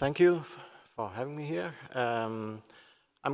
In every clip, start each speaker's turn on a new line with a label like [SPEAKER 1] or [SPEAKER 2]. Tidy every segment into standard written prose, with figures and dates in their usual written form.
[SPEAKER 1] Thank you for having me here. I'm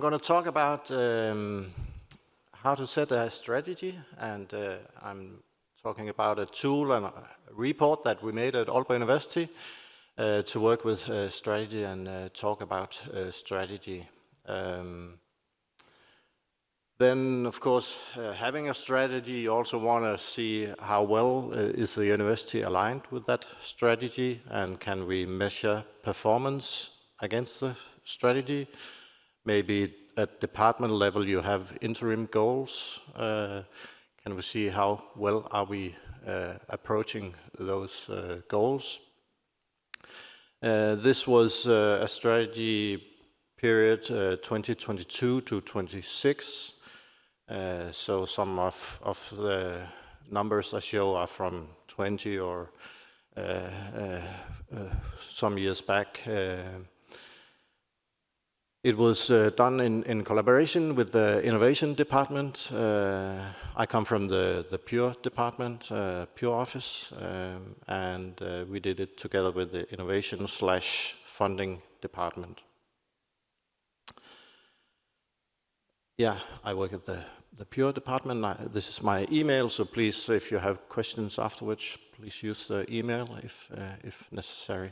[SPEAKER 1] going to talk about how to set a strategy, and I'm talking about a tool and a report that we made at Aalborg University to work with strategy and talk about strategy. Then, of course, having a strategy, you also want to see how well is the university aligned with that strategy, and can we measure performance against the strategy? Maybe at department level you have interim goals. Can we see how well are we approaching those goals? This was a strategy period 2022 to 26. So some of the numbers I show are from 20 or some years back. It was done in collaboration with the innovation department. I come from the Pure department, Pure office, and we did it together with the innovation/funding department. Yeah, I work at the Pure department. This is my email, so please, if you have questions afterwards, please use the email if necessary.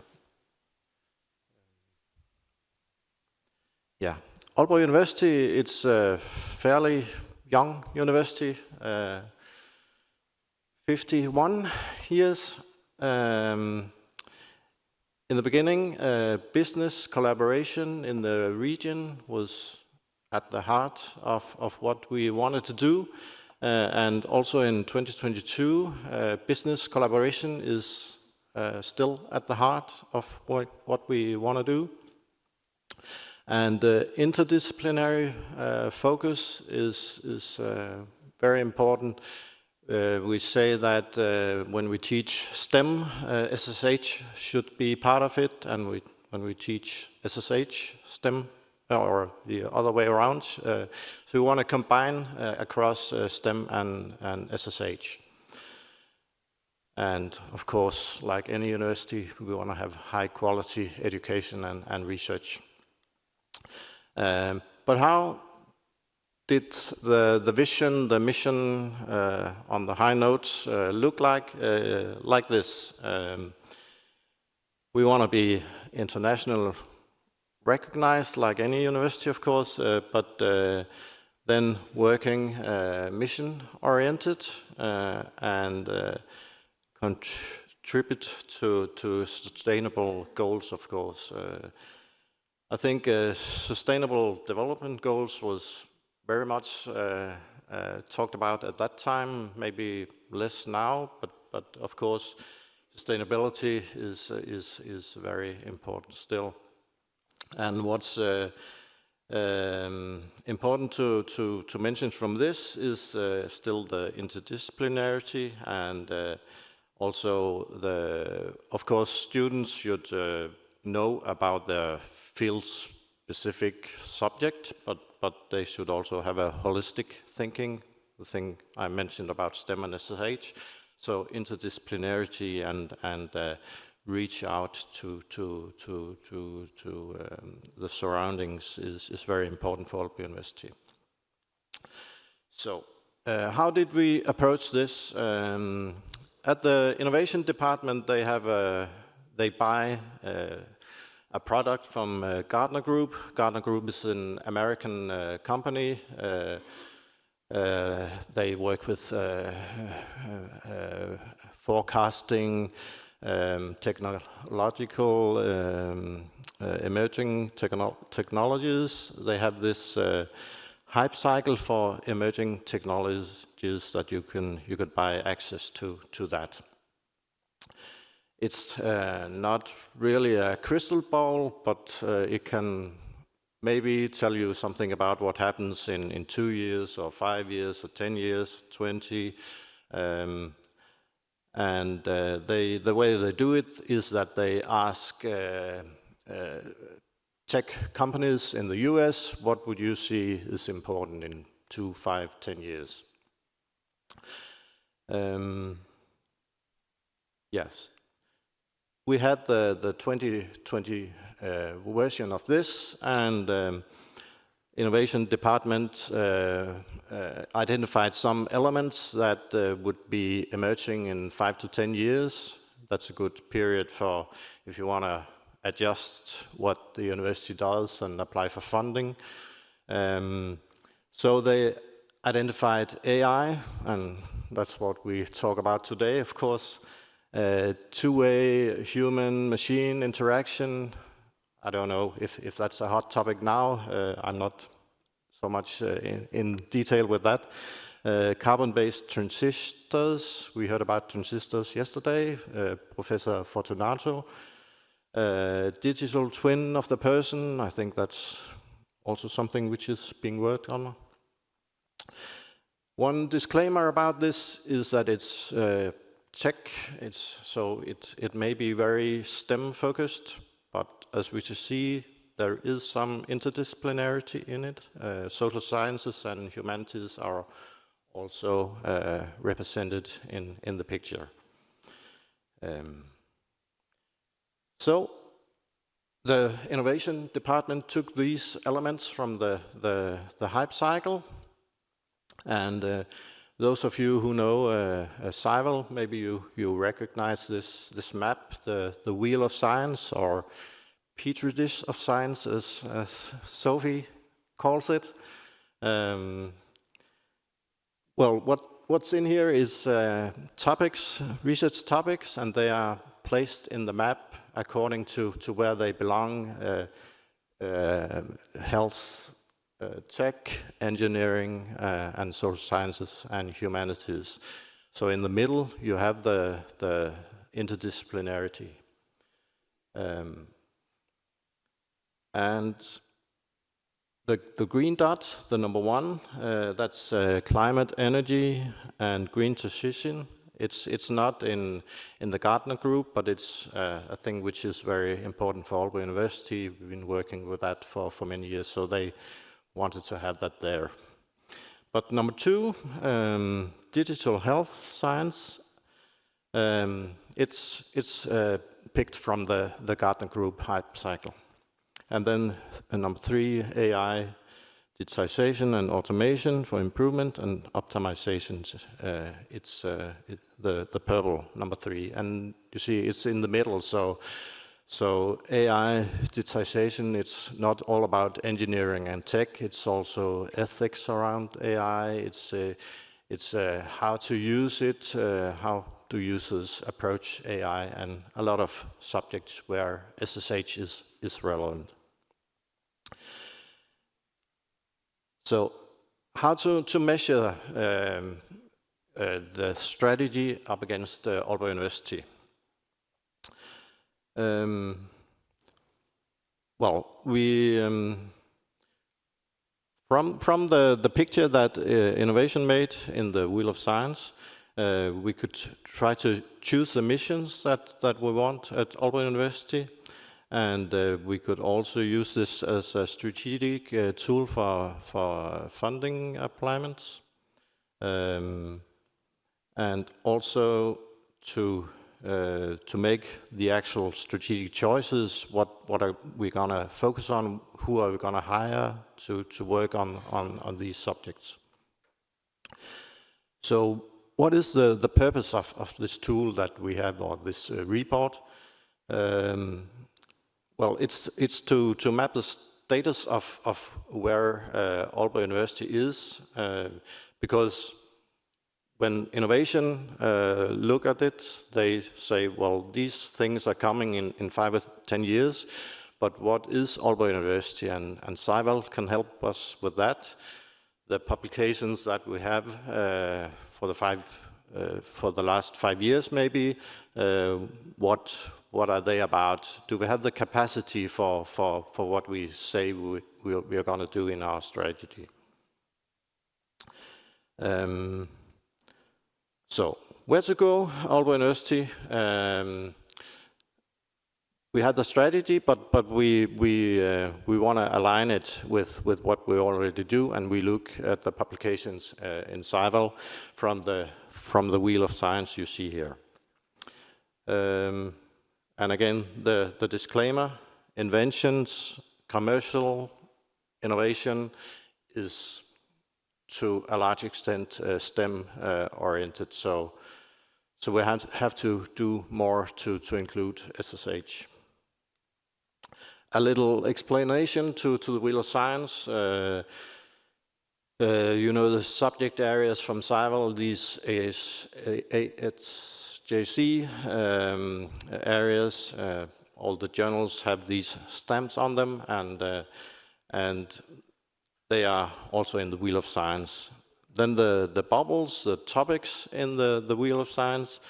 [SPEAKER 1] Yeah, Aalborg University, it's a fairly young university, 51 years. In the beginning, business collaboration in the region was at the heart of what we wanted to do. And also in 2022, business collaboration is still at the heart of what we want to do. And interdisciplinary focus is very important. We say that when we teach STEM, SSH should be part of it, and when we teach SSH, STEM, or the other way around. So we want to combine across STEM and SSH. And of course, like any university, we want to have high quality education and research. But how did the vision, the mission on the high notes look like this? We want to be international recognized like any university, of course, but then working mission-oriented and contribute to sustainable goals, of course. I think sustainable development goals was very much talked about at that time, maybe less now, but of course sustainability is very important still. And what's important to mention from this is still the interdisciplinarity, and also of course students should know about the field-specific subject, but they should also have a holistic thinking, the thing I mentioned about STEM and SSH. So interdisciplinarity and reach out to the surroundings is very important for Aalborg University. So how did we approach this? At the innovation department, they buy a product from Gartner Group. Gartner Group is an American company. They work with forecasting, technological, emerging technologies. They have this hype cycle for emerging technologies that you could buy access to that. It's not really a crystal ball, but it can maybe tell you something about what happens in 2 years or 5 years or 10 years, 20. And the way they do it is that they ask tech companies in the US, what would you see is important in 2, 5, 10 years? Yes. we had the 2020 version of this, and innovation department identified some elements that would be emerging in 5 to 10 years. That's a good period for if you want to adjust what the university does and apply for funding. So they identified AI, and that's what we talk about today, of course. Two-way human-machine interaction. I don't know if that's a hot topic now. I'm not so much in detail with that. Carbon-based transistors. We heard about transistors yesterday. Professor Fortunato. Digital twin of the person. I think that's also something which is being worked on. One disclaimer about this is that it's tech. So it may be very STEM focused, but as we just see, there is some interdisciplinarity in it. Social sciences and humanities are also represented in the picture. So the innovation department took these elements from the hype cycle, and those of you who know Cyval, maybe you recognize this map, the wheel of science, or petri dish of science, as Sophie calls it. Well, what's in here is topics, research topics, and they are placed in the map according to where they belong: health, tech, engineering, and social sciences and humanities. So in the middle, you have the interdisciplinarity. And the green dot, the number 1, that's climate, energy, and green transition. It's not in the Gartner Group, but it's a thing which is very important for Aalborg University. We've been working with that for many years, so they wanted to have that there. But number 2, digital health science. It's picked from the Gartner Group hype cycle. And then number 3, AI, digitization and automation for improvement and optimizations. It's the purple, number 3. And you see it's in the middle, so AI, digitization, it's not all about engineering and tech, it's also ethics around AI, it's how to use it, how do users approach AI, and a lot of subjects where SSH is relevant. So how to measure the strategy up against Aalborg University? Well, we from the picture that innovation made in the Wheel of Science, we could try to choose the missions that we want at Aalborg University, and we could also use this as a strategic tool for funding applications, and also to make the actual strategic choices. What are we gonna focus on? Who are we gonna hire to work on these subjects? So what is the purpose of this tool that we have, or this report? Well, it's to map the status of where Aalborg University is, because when innovation look at it, they say, well, these things are coming in 5 or 10 years, but what is Aalborg University? And Cyval can help us with that. The publications that we have for the last 5 years, maybe, what are they about? Do we have the capacity for what we say we are going to do in our strategy? So where to go? Aalborg University. We had the strategy, but we want to align it with what we already do, and we look at the publications in Cyval from the Wheel of Science you see here. And again, the disclaimer, inventions, commercial innovation is to a large extent STEM oriented. So we have to do more to include SSH. A little explanation to the Wheel of Science. You know the subject areas from SciVal, these JC areas. All the journals have these stamps on them, and they are also in the Wheel of Science. Then the bubbles, the topics in the Wheel of Science.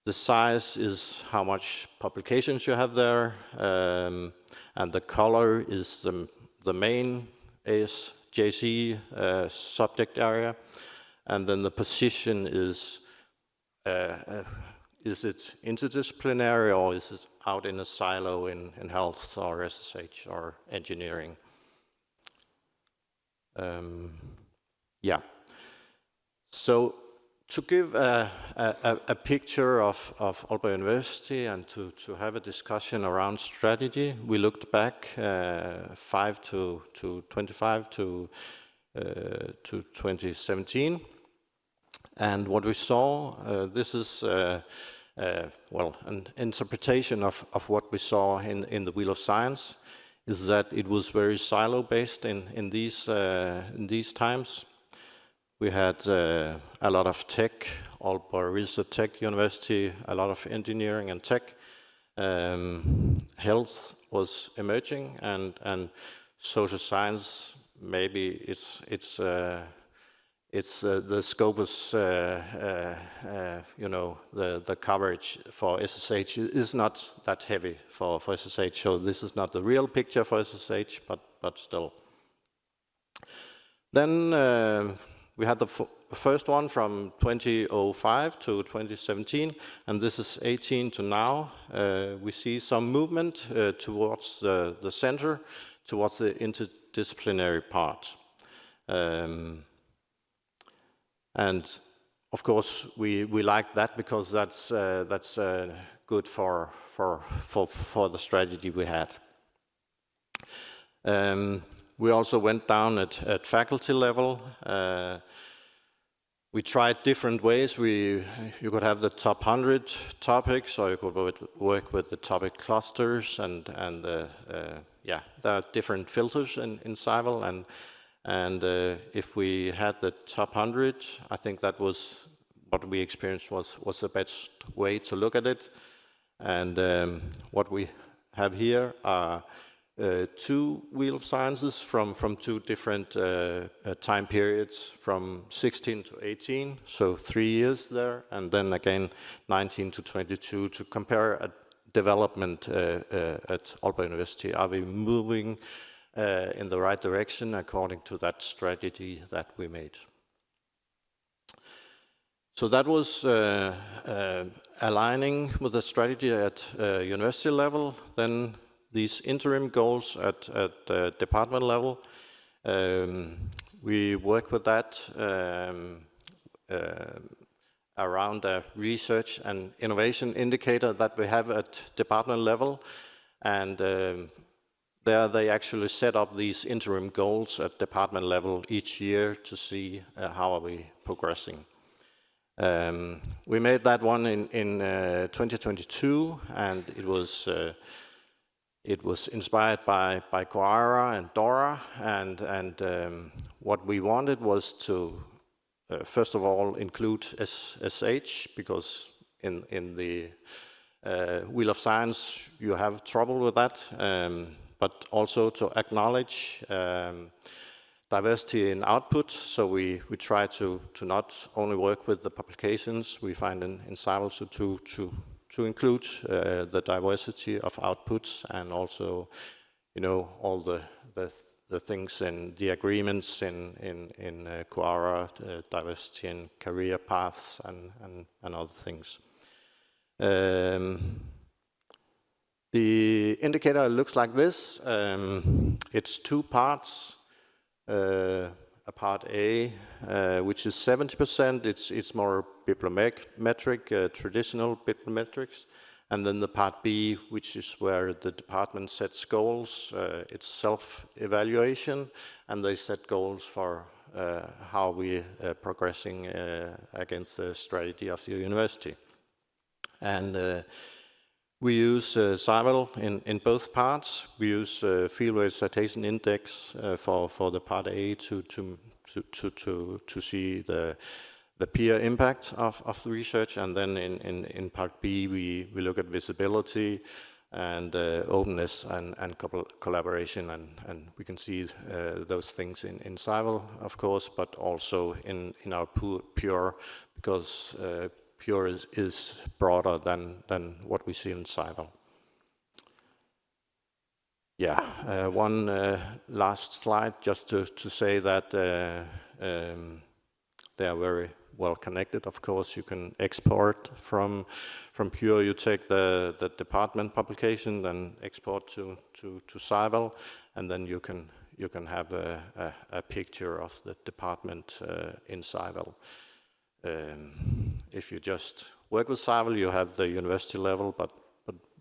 [SPEAKER 1] The size is how much publications you have there, and the color is the main ASJC subject area, and then the position is it interdisciplinary or is it out in a silo in health or SSH or engineering? Yeah. So to give a picture of Aalborg University and to have a discussion around strategy, we looked back 25 to 2017, and what we saw, this is well, an interpretation of what we saw in the Wheel of Science, is that it was very silo-based in these times. We had a lot of tech. Aalborg is a tech university, a lot of engineering and tech. Health was emerging, and social science, maybe the scope is, you know, the coverage for SSH is not that heavy for SSH, so this is not the real picture for SSH, but still. Then we had the first one from 2005 to 2017, and this is 18 to now. We see some movement towards the center, towards the interdisciplinary part. And of course, we like that because that's good for the strategy we had. We also went down at faculty level. We tried different ways. You could have the top 100 topics, or you could work with the topic clusters, and yeah, there are different filters in SciVal, and if we had the top 100, I think that was what we experienced was the best way to look at it. And what we have here are two Wheel of Sciences from two different time periods, from 16 to 18, so 3 years there, and then again 19 to 22 to compare a development at Aalborg University. Are we moving in the right direction according to that strategy that we made? So that was aligning with the strategy at university level. Then these interim goals at department level, we work with that around a research and innovation indicator that we have at department level, and there they actually set up these interim goals at department level each year to see how are we progressing. We made that one in 2022, and it was inspired by Koara and Dora, and what we wanted was to first of all include SSH, because in the Wheel of Science you have trouble with that, but also to acknowledge diversity in output. So we try to not only work with the publications we find in SciVal, so to include the diversity of outputs, and also, you know, all the things in the agreements in Koara, diversity in career paths and other things. The indicator looks like this. It's two parts. A part A, which is 70%, it's more bibliometric, traditional bibliometrics, And then the part B, which is where the department sets goals, it's self-evaluation, and they set goals for how we are progressing against the strategy of the university. And we use Cyvel in both parts. We use Fieldrate Citation Index for the part A to see the peer impact of the research, and then in part B we look at visibility and openness and collaboration, and we can see those things in Cyvel, of course, but also in our Pure, because Pure is broader than what we see in Cyvel. Yeah, one last slide just to say that they are very well connected. Of course, you can export from Pure. You take the department publication, then export to Cyvel, and then you can have a picture of the department in Cyvel. If you just work with Cyvel, you have the university level, but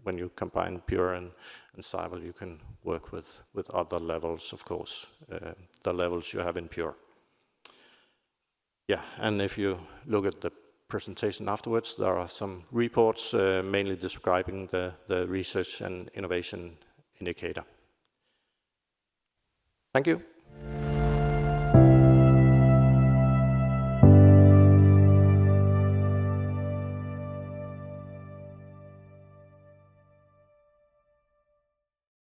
[SPEAKER 1] when you combine Pure and Cyvel, you can work with other levels, of course, the levels you have in Pure. Yeah, and if you look at the presentation afterwards, there are some reports mainly describing the research and innovation indicator. Thank you.